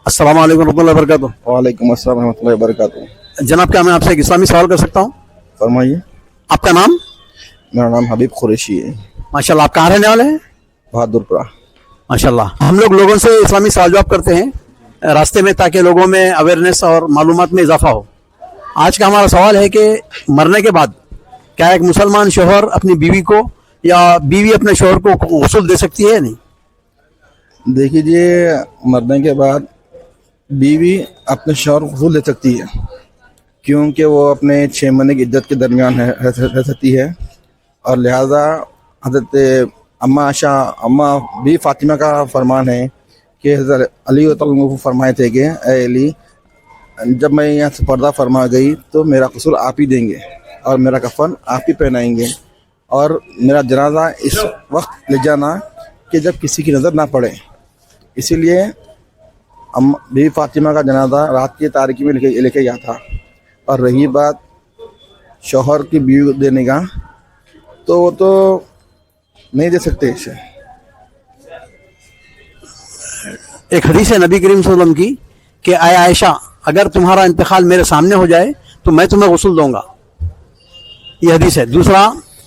अस्सलाम वालेकुम रहमतुल्लाहि व बरकातुहू। वालेकुम अस्सलाम रहमतुल्लाहि व बरकातुहू। जनाब, क्या मैं आपसे एक इस्लामी सवाल कर सकता हूँ? फरमाइए। आपका नाम? मेरा नाम हबीब कुरैशी है, माशाल्लाह, आप कहाँ रहने वाले हैं? बहादुरपुरा। माशाल्लाह, हम लोगों से इस्लामी सवाल जवाब करते हैं रास्ते में, ताकि लोगों में अवेयरनेस और मालूमात में इजाफा हो। आज का हमारा सवाल है कि मरने के बाद क्या एक मुसलमान शोहर अपनी बीवी को या बीवी अपने शोहर को गुस्ल दे सकती है या नहीं? देखिए, मरने के बाद बीवी अपने शौहर को गुस्ल दे सकती है, क्योंकि वो अपने 6 महीने की इद्दत के दरमियान रह सकती है, और लिहाजा हज़रत अम्मा भी फातिमा का फरमान है कि हज़रत अली को फरमाए थे कि ए अली, जब मैं यहाँ से पर्दा फरमा गई तो मेरा ग़ुस्ल आप ही देंगे और मेरा कफन आप ही पहनाएंगे, और मेरा जनाजा इस वक्त ले जाना कि जब किसी की नज़र ना पड़े। इसीलिए बीवी फातिमा का जनाजा रात की तारीकी में लेके गया था। और रही बात शौहर की बीवी को देने का, तो वो तो नहीं दे सकते इसे। एक हदीस है नबी करीम सल्लल्लाहु अलैहि वसल्लम की कि आय आयशा, अगर तुम्हारा इंतकाल मेरे सामने हो जाए तो मैं तुम्हें गुस्ल दूंगा। ये हदीस है। दूसरा,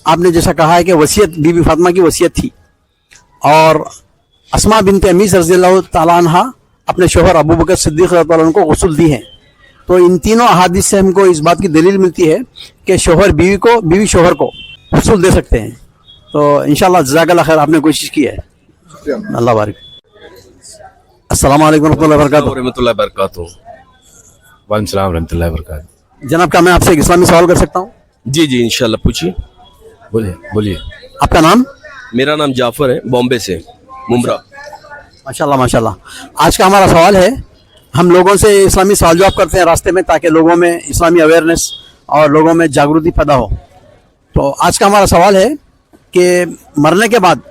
आपने जैसा कहा है कि वसीयत बीबी फातिमा की वसीयत थी, और अस्मा बिनत अमीस रज़ियल्लाहु ताला अन्हा अपने शोहर अबू बकर सिद्दीक़ रज़ियल्लाहु अन्हु को गुस्ल दी है। तो इन तीनों अहादीस से हमको इस बात की दलील मिलती है कि शोहर बीवी को, बीवी शोहर को गुस्ल दे सकते हैं। तो इंशाअल्लाह जज़ाकल्लाह खैर, आपने कोशिश की है। अल्लाह बारिक। अस्सलाम वालेकुम रहमतुल्लाहि व बरकातुहू। रहमतुल्लाहि बरकातुहू। वालेकुम सलाम रहमतुल्लाहि बरकातुहू। जनाब, क्या मैं आपसे एक इस्लामी सवाल कर सकता हूँ? जी जी, इंशाल्लाह, पूछिए, बोलिए। आपका नाम? मेरा नाम जाफर है, बॉम्बे से, मुमरा। माशाल्लाह माशाल्लाह। आज का हमारा सवाल है, हम लोगों से इस्लामी सवाल जवाब करते हैं रास्ते में, ताकि लोगों में इस्लामी अवेयरनेस और लोगों में जागृति पैदा हो। तो आज का हमारा सवाल है कि मरने के बाद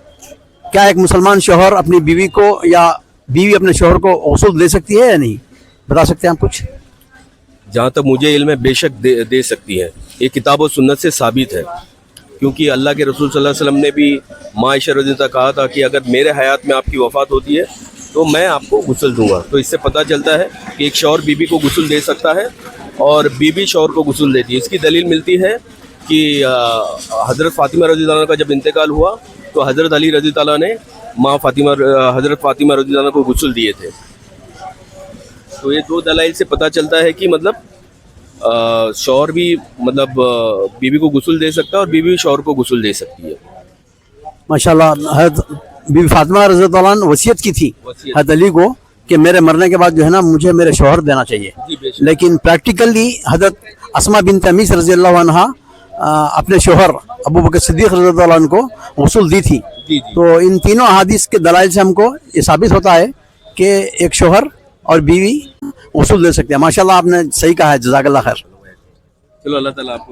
क्या एक मुसलमान शोहर अपनी बीवी को या बीवी अपने शोहर को गुस्ल दे सकती है या नहीं? बता सकते हैं आप कुछ? जहाँ तक मुझे इल्म है, बेशक दे सकती है। ये किताब और सुन्नत से साबित है, क्योंकि अल्लाह के रसूल सल्लल्लाहु अलैहि वसल्लम ने भी माँ आयशा रज़ी अल्लाह कहा था कि अगर मेरे हयात में आपकी वफ़ात होती है तो मैं आपको गुस्ल दूंगा। तो इससे पता चलता है कि एक शौहर बीबी को गुस्ल दे सकता है और बीबी शौहर को गुस्ल देती है। इसकी दलील मिलती है कि हज़रत फ़ातिमा रज़ी अल्लाह का जब इंतकाल हुआ तो हज़रत अली रज़ी अल्लाह ने हज़रत फ़ातिमा रज़ी अल्लाह को गुस्ल दिए थे। तो ये 2 दलाइल से पता चलता है कि मतलब शौहर भी मतलब बीवी को गुस्ल दे सकता है और बीवी शौहर को गुस्ल दे सकती है। माशाल्लाह, हज़रत बीवी फातिमा रज़ियल्लाहु अन्हा वसीयत की थी हज़रत अली को कि मेरे मरने के बाद जो है ना, मुझे मेरे शौहर देना चाहिए। लेकिन प्रैक्टिकली हज़रत अस्मा बिनत अमीस रज़ियल्लाहु अन्हा अपने शौहर अबू बकर सिद्दीक़ रज़ियल्लाहु अन्हु को गुस्ल दी थी। तो इन तीनों अहादीस के दलाइल से हमको ये साबित होता है कि एक शौहर और बीवी गुस्ल दे सकते हैं। माशाल्लाह, आपने सही कहा है, जज़ाकल्लाह खैर। चलो, अल्लाह ताला आपको